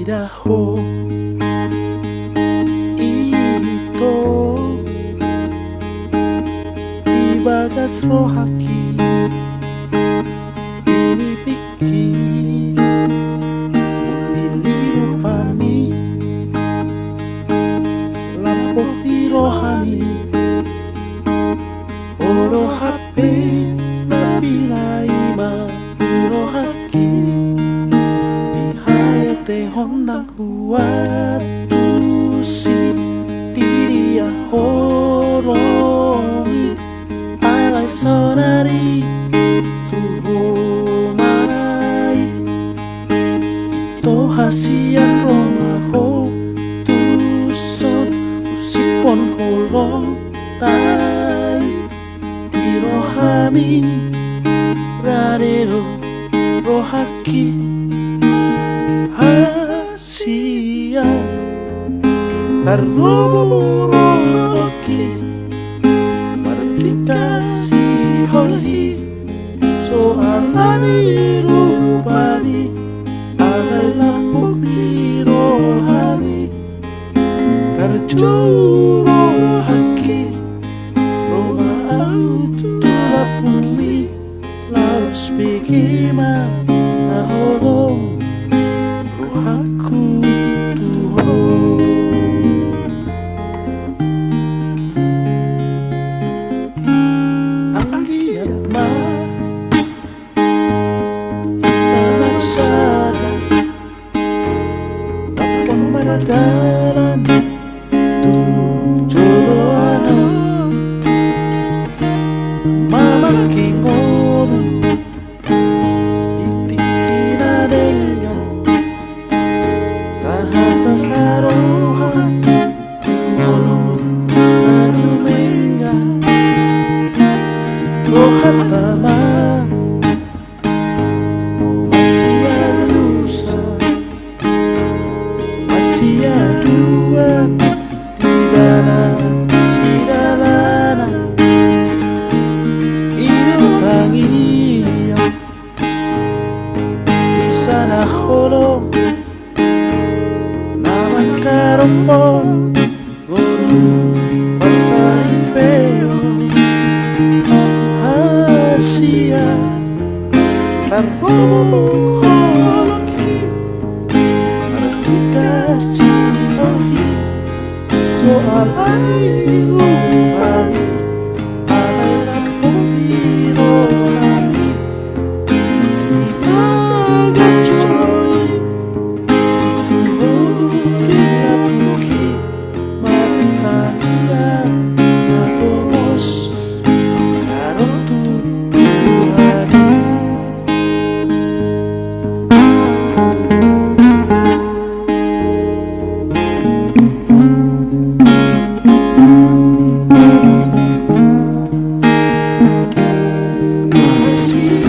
Idaho itu di bagas rohaki ini pikir diliru pami lampu di rohani oro HP nabilaima di rohaki te honda kuat si diria holongi alai sonari tuhomai to hasian romaho tuson usipon holong tai dirohami radero rohaki Asia taruroroki mardikasi holhi soalani rupani alai lampuk di rohani terjuro haki roma autura bumi lalu spikima naholong aku Tuhan Anggiat ma tanah sada tapon maradaran tujuan mama kingono saroha olon narumenga rohatama masih lusa masih dua di dalam iu tangi di sana holong Karompon Guru Pasaipeo Asia Tarobok Holoki Mardikasi Holi Soalani Rupani Alai Lampuri Rolani Ibagas Joy Asia